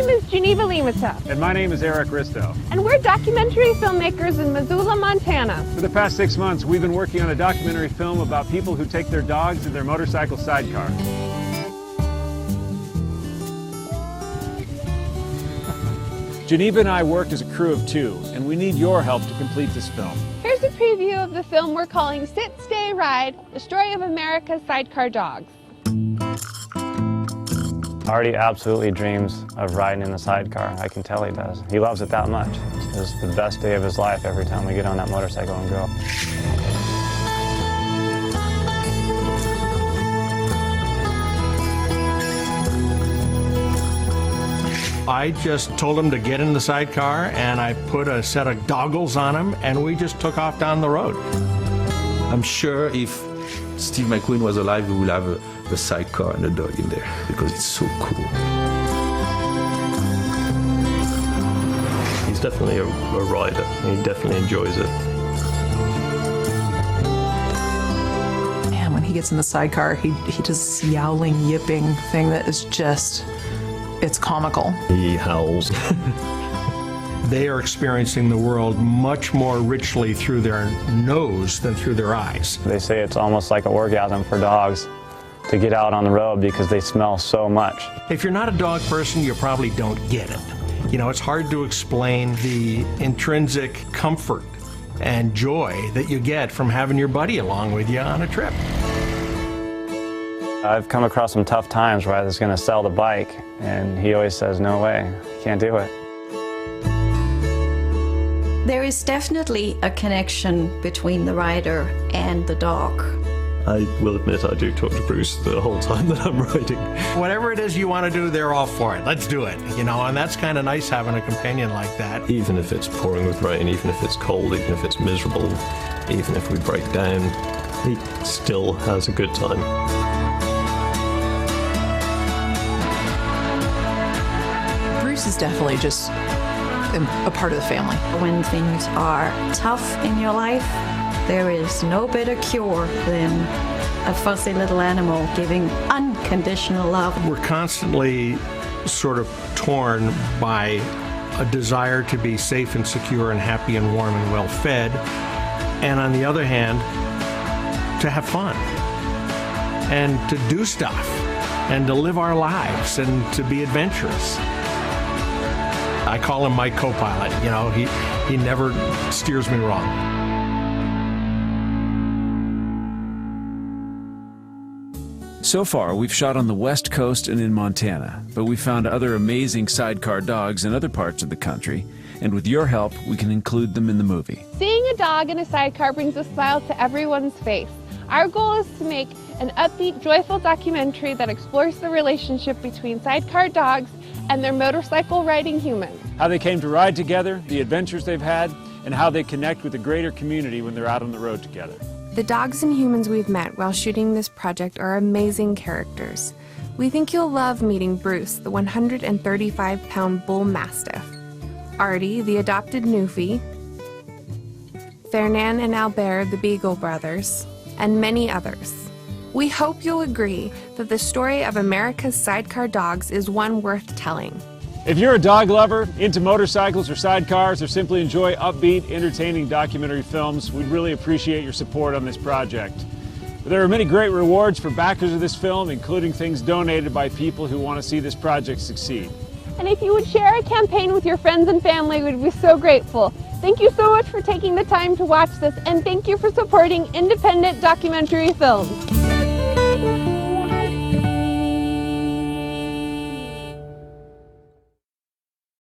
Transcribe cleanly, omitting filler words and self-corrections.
name is Geneva Limata. And my name is Eric Risto. And we're documentary filmmakers in Missoula, Montana. For the past 6 months, we've been working on a documentary film about people who take their dogs in their motorcycle sidecar. Geneva and I worked as a crew of 2, and we need your help to complete this film. Here's a preview of the film we're calling Sit, Stay, Ride, the story of America's sidecar dogs. Artie absolutely dreams of riding in the sidecar. I can tell he does. He loves it that much. It's the best day of his life every time we get on that motorcycle and go. I just told him to get in the sidecar, and I put a set of goggles on him, and we just took off down the road. I'm sure if Steve McQueen was alive, we would have a sidecar and a dog in there, because it's so cool. He's definitely a rider, and he definitely enjoys it. Man, when he gets in the sidecar, he does this yowling, yipping thing that is just, it's comical. He howls. They are experiencing the world much more richly through their nose than through their eyes. They say it's almost like an orgasm for dogs to get out on the road because they smell so much. If you're not a dog person, you probably don't get it. You know, it's hard to explain the intrinsic comfort and joy that you get from having your buddy along with you on a trip. I've come across some tough times where I was going to sell the bike, and he always says, no way, you can't do it. There is definitely a connection between the rider and the dog. I will admit I do talk to Bruce the whole time that I'm riding. Whatever it is you want to do, they're all for it. Let's do it, you know, and that's kind of nice having a companion like that. Even if it's pouring with rain, even if it's cold, even if it's miserable, even if we break down, he still has a good time. Bruce is definitely just a part of the family. When things are tough in your life, there is no better cure than a fuzzy little animal giving unconditional love. We're constantly sort of torn by a desire to be safe and secure and happy and warm and well fed, and on the other hand, to have fun and to do stuff and to live our lives and to be adventurous. I call him my co-pilot. You know, he never steers me wrong. So far, we've shot on the West Coast and in Montana, but we found other amazing sidecar dogs in other parts of the country, and with your help, we can include them in the movie. Seeing a dog in a sidecar brings a smile to everyone's face. Our goal is to make an upbeat, joyful documentary that explores the relationship between sidecar dogs and their motorcycle riding humans. How they came to ride together, the adventures they've had, and how they connect with the greater community when they're out on the road together. The dogs and humans we've met while shooting this project are amazing characters. We think you'll love meeting Bruce, the 135-pound bull mastiff, Artie, the adopted Newfie, Fernand and Albert, the Beagle brothers, and many others. We hope you'll agree that the story of America's sidecar dogs is one worth telling. If you're a dog lover, into motorcycles or sidecars, or simply enjoy upbeat, entertaining documentary films, we'd really appreciate your support on this project. There are many great rewards for backers of this film, including things donated by people who want to see this project succeed. And if you would share our campaign with your friends and family, we'd be so grateful. Thank you so much for taking the time to watch this, and thank you for supporting independent documentary films.